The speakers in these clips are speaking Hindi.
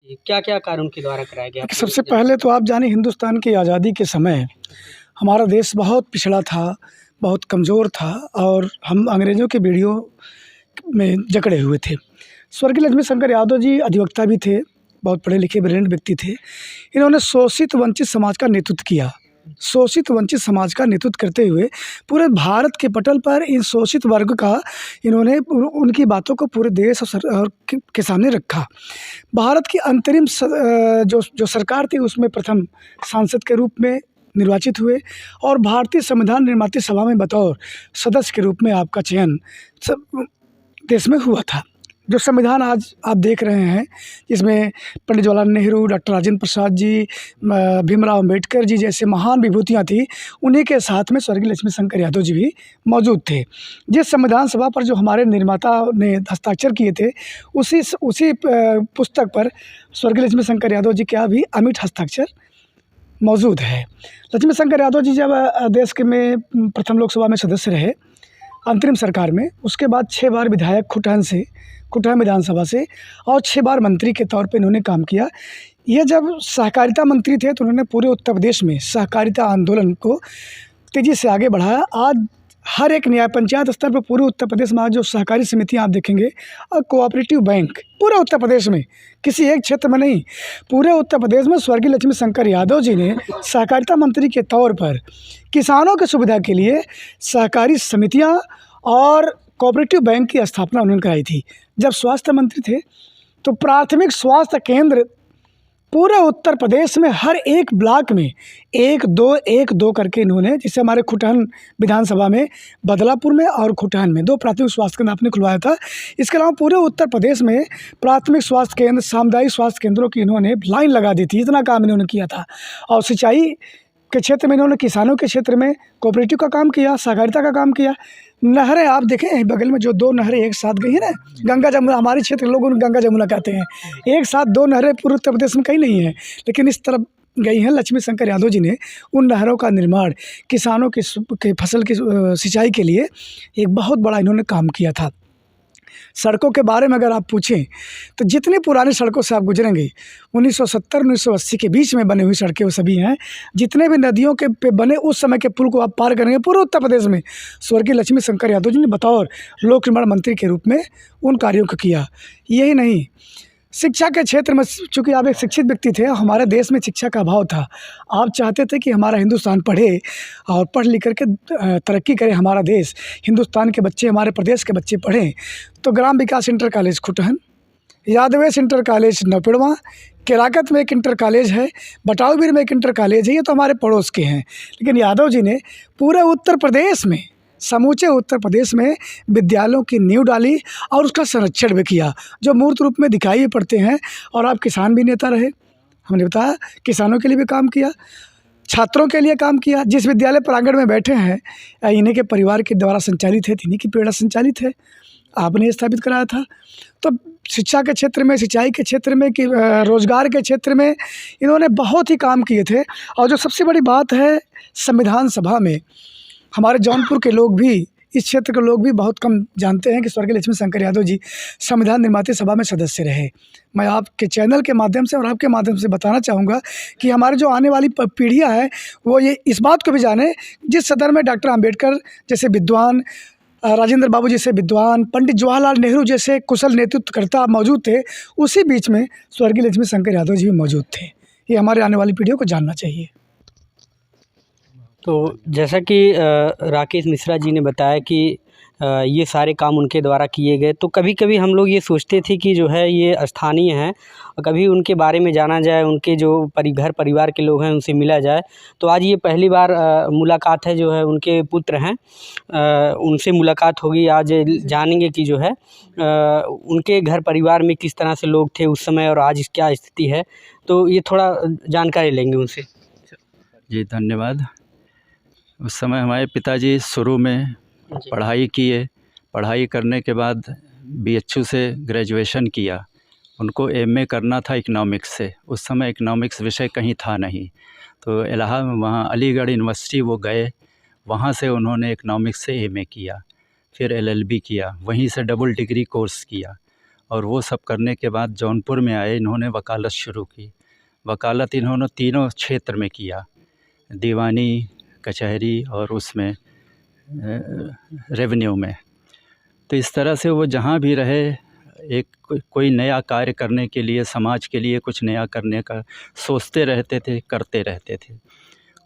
ये क्या-क्या कार्य उनके द्वारा कराया गया? सबसे पहले तो आप जाने हिंदुस्तान की आज़ादी के समय हमारा देश बहुत पिछड़ा था, बहुत कमज़ोर था और हम अंग्रेज़ों के बेड़ियों में जकड़े हुए थे। स्वर्गीय लक्ष्मी शंकर यादव जी अधिवक्ता भी थे, बहुत पढ़े लिखे ब्रिलियंट व्यक्ति थे। इन्होंने शोषित वंचित समाज का नेतृत्व किया। शोषित वंचित समाज का नेतृत्व करते हुए पूरे भारत के पटल पर इन शोषित वर्ग का इन्होंने उनकी बातों को पूरे देश और के सामने रखा। भारत की अंतरिम जो सरकार थी उसमें प्रथम सांसद के रूप में निर्वाचित हुए और भारतीय संविधान निर्माता सभा में बतौर सदस्य के रूप में आपका चयन देश में हुआ था। जो संविधान आज आप देख रहे हैं, इसमें पंडित जवाहरलाल नेहरू, डॉक्टर राजेंद्र प्रसाद जी, भीमराव अम्बेडकर जी जैसे महान विभूतियाँ थी, उन्हीं के साथ में स्वर्गीय लक्ष्मी शंकर यादव जी भी मौजूद थे। जिस संविधान सभा पर जो हमारे निर्माता ने हस्ताक्षर किए थे, उसी पुस्तक पर स्वर्गीय लक्ष्मी शंकर यादव जी का भी अमिट हस्ताक्षर मौजूद है। लक्ष्मी शंकर यादव जी जब देश के में प्रथम लोकसभा में सदस्य रहे अंतरिम सरकार में, उसके बाद 6 बार विधायक खुटहन विधानसभा से और 6 बार मंत्री के तौर पे इन्होंने काम किया। ये जब सहकारिता मंत्री थे तो उन्होंने पूरे उत्तर प्रदेश में सहकारिता आंदोलन को तेज़ी से आगे बढ़ाया। आज हर एक न्याय पंचायत स्तर पर पूरे उत्तर प्रदेश में आज जो सहकारी समितियां आप देखेंगे और कोऑपरेटिव बैंक पूरे उत्तर प्रदेश में, किसी एक क्षेत्र में नहीं, पूरे उत्तर प्रदेश में स्वर्गीय लक्ष्मी शंकर यादव जी ने सहकारिता मंत्री के तौर पर किसानों की सुविधा के लिए सहकारी समितियां और कोऑपरेटिव बैंक की स्थापना उन्होंने कराई थी। जब स्वास्थ्य मंत्री थे तो प्राथमिक स्वास्थ्य केंद्र पूरे उत्तर प्रदेश में हर एक ब्लॉक में 1-2 करके इन्होंने, जैसे हमारे खुटहन विधानसभा में बदलापुर में और खुटहन में 2 प्राथमिक स्वास्थ्य केंद्र आपने खुलवाया था। इसके अलावा पूरे उत्तर प्रदेश में प्राथमिक स्वास्थ्य केंद्र, सामुदायिक स्वास्थ्य केंद्रों की इन्होंने लाइन लगा दी थी। इतना काम इन्होंने किया था। और सिंचाई के क्षेत्र में इन्होंने किसानों के क्षेत्र में कोऑपरेटिव का काम किया, सहकारिता का काम किया। नहरें आप देखें, बगल में जो 2 नहरें एक साथ गई है ना, गंगा जमुना, हमारे क्षेत्र के लोग उन्हें गंगा जमुना कहते हैं। एक साथ 2 नहरें पूरे उत्तर प्रदेश में कहीं नहीं है, लेकिन इस तरफ गई हैं। लक्ष्मी शंकर यादव जी ने उन नहरों का निर्माण किसानों के फसल की सिंचाई के लिए एक बहुत बड़ा इन्होंने काम किया था। सड़कों के बारे में अगर आप पूछें तो जितनी पुरानी सड़कों से आप गुजरेंगे 1970-1980 के बीच में बनी हुई सड़कें वो सभी हैं। जितने भी नदियों के पे बने उस समय के पुल को आप पार करेंगे पूरे उत्तर प्रदेश में, स्वर्गीय लक्ष्मी शंकर यादव जी ने बतौर लोक निर्माण मंत्री के रूप में उन कार्यों को किया। यही नहीं, शिक्षा के क्षेत्र में, चूँकि आप एक शिक्षित व्यक्ति थे, हमारे देश में शिक्षा का अभाव था। आप चाहते थे कि हमारा हिंदुस्तान पढ़े और पढ़ लिख कर के तरक्की करे हमारा देश, हिंदुस्तान के बच्चे, हमारे प्रदेश के बच्चे पढ़ें। तो Gram Vikas inter college Khutahan, Yadavesh inter college Naupidwa, Kerakat में एक इंटर कॉलेज है, बटाऊबीर में एक इंटर कॉलेज है, ये तो हमारे पड़ोस के हैं। लेकिन यादव जी ने पूरे उत्तर प्रदेश में, समूचे उत्तर प्रदेश में विद्यालयों की नींव डाली और उसका संरक्षण भी किया, जो मूर्त रूप में दिखाई पड़ते हैं। और आप किसान भी नेता रहे, हमने बताया, किसानों के लिए भी काम किया, छात्रों के लिए काम किया। जिस विद्यालय प्रांगण में बैठे हैं इन्हीं के परिवार के द्वारा संचालित है, इन्हीं की प्रेरणा संचालित है, आपने स्थापित कराया था। तो शिक्षा के क्षेत्र में, सिंचाई के क्षेत्र में, कि रोजगार के क्षेत्र में इन्होंने बहुत ही काम किए थे। और जो सबसे बड़ी बात है, संविधान सभा में हमारे जौनपुर के लोग भी, इस क्षेत्र के लोग भी बहुत कम जानते हैं कि स्वर्गीय लक्ष्मी शंकर यादव जी संविधान निर्माता सभा में सदस्य रहे। मैं आपके चैनल के माध्यम से और आपके माध्यम से बताना चाहूँगा कि हमारे जो आने वाली पीढ़ियाँ हैं वो ये इस बात को भी जाने, जिस सदन में डॉक्टर अम्बेडकर जैसे विद्वान, राजेंद्र बाबू जैसे विद्वान, पंडित जवाहरलाल नेहरू जैसे कुशल नेतृत्वकर्ता मौजूद थे, उसी बीच में स्वर्गीय लक्ष्मी शंकर यादव जी भी मौजूद थे। ये हमारे आने वाली पीढ़ियों को जानना चाहिए। तो जैसा कि राकेश मिश्रा जी ने बताया कि ये सारे काम उनके द्वारा किए गए, तो कभी कभी हम लोग ये सोचते थे कि जो है ये स्थानीय हैं और कभी उनके बारे में जाना जाए, उनके जो घर परिवार के लोग हैं उनसे मिला जाए। तो आज ये पहली बार मुलाकात है, जो है उनके पुत्र हैं, उनसे मुलाकात होगी। आज जानेंगे कि जो है उनके घर परिवार में किस तरह से लोग थे उस समय और आज क्या स्थिति है, तो ये थोड़ा जानकारी लेंगे उनसे। जी धन्यवाद। उस समय हमारे पिताजी शुरू में पढ़ाई किए, पढ़ाई करने के बाद BHU से ग्रेजुएशन किया। उनको MA करना था इकनॉमिक्स से, उस समय इकनॉमिक्स विषय कहीं था नहीं, तो इलाहाबाद वहाँ अलीगढ़ यूनिवर्सिटी वो गए, वहाँ से उन्होंने इकनॉमिक्स से MA किया, फिर LLB किया, वहीं से डबल डिग्री कोर्स किया। और वो सब करने के बाद जौनपुर में आए, इन्होंने वकालत शुरू की। वकालत इन्होंने तीनों क्षेत्र में किया, दीवानी, कचहरी और उसमें रेवेन्यू में। तो इस तरह से वो जहाँ भी रहे एक कोई नया कार्य करने के लिए, समाज के लिए कुछ नया करने का सोचते रहते थे, करते रहते थे।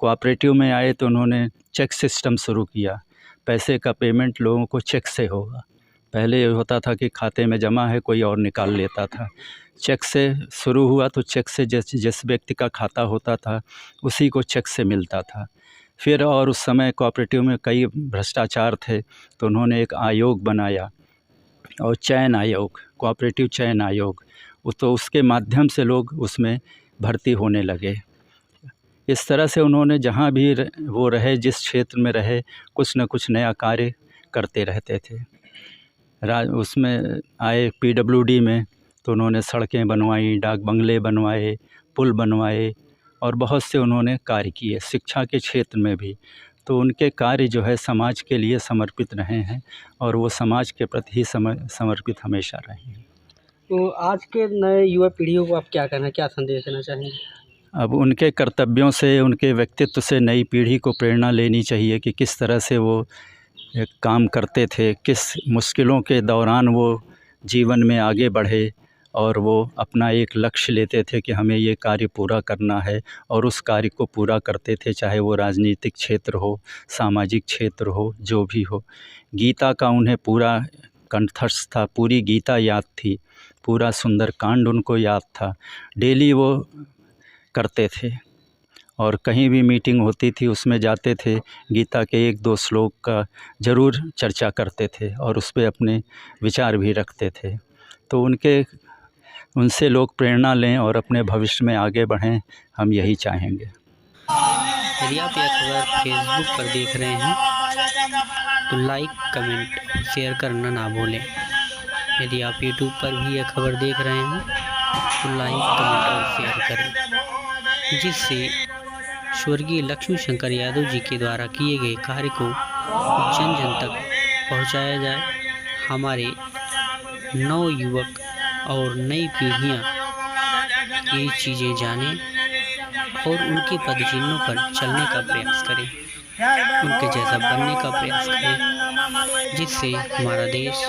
कोऑपरेटिव में आए तो उन्होंने चेक सिस्टम शुरू किया। पैसे का पेमेंट लोगों को चेक से होगा। पहले ये होता था कि खाते में जमा है, कोई और निकाल लेता था। चेक से शुरू हुआ तो चेक से जिस व्यक्ति का खाता होता था उसी को चेक से मिलता था। फिर और उस समय कोऑपरेटिव में कई भ्रष्टाचार थे तो उन्होंने एक आयोग बनाया, और चयन आयोग, कोऑपरेटिव चयन आयोग, तो उसके माध्यम से लोग उसमें भर्ती होने लगे। इस तरह से उन्होंने जहाँ भी वो रहे, जिस क्षेत्र में रहे, कुछ न कुछ नया कार्य करते रहते थे। उसमें आए पीडब्ल्यूडी में तो उन्होंने सड़कें बनवाई, डाक बंगले बनवाए, पुल बनवाए और बहुत से उन्होंने कार्य किए। शिक्षा के क्षेत्र में भी तो उनके कार्य जो है समाज के लिए समर्पित रहे हैं और वो समाज के प्रति ही समर्पित हमेशा रहे हैं। तो आज के नए युवा पीढ़ियों को आप क्या कहना, क्या संदेश देना चाहेंगे? अब उनके कर्तव्यों से, उनके व्यक्तित्व से नई पीढ़ी को प्रेरणा लेनी चाहिए कि किस तरह से वो एक काम करते थे, किस मुश्किलों के दौरान वो जीवन में आगे बढ़े और वो अपना एक लक्ष्य लेते थे कि हमें ये कार्य पूरा करना है, और उस कार्य को पूरा करते थे, चाहे वो राजनीतिक क्षेत्र हो, सामाजिक क्षेत्र हो, जो भी हो। गीता का उन्हें पूरा कंठस्थ था, पूरी गीता याद थी, पूरा सुंदरकांड उनको याद था। डेली वो करते थे और कहीं भी मीटिंग होती थी उसमें जाते थे, गीता के 1-2 श्लोक का ज़रूर चर्चा करते थे और उस पे अपने विचार भी रखते थे। तो उनसे लोग प्रेरणा लें और अपने भविष्य में आगे बढ़ें, हम यही चाहेंगे। यदि आप यह खबर फेसबुक पर देख रहे हैं तो लाइक, कमेंट और शेयर करना ना भूलें। यदि आप यूट्यूब पर भी यह खबर देख रहे हैं तो लाइक, कमेंट और शेयर करें, जिससे स्वर्गीय लक्ष्मी शंकर यादव जी के द्वारा किए गए कार्य को जन जन तक पहुंचाया जाए। हमारे नव युवक और नई पीढ़ियां ये चीज़ें जानें और उनके पदचिन्हों पर चलने का प्रयास करें, उनके जैसा बनने का प्रयास करें, जिससे हमारा देश,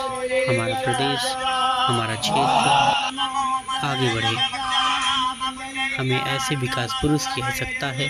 हमारा प्रदेश, हमारा क्षेत्र आगे बढ़े। हमें ऐसे विकास पुरुष की आवश्यकता है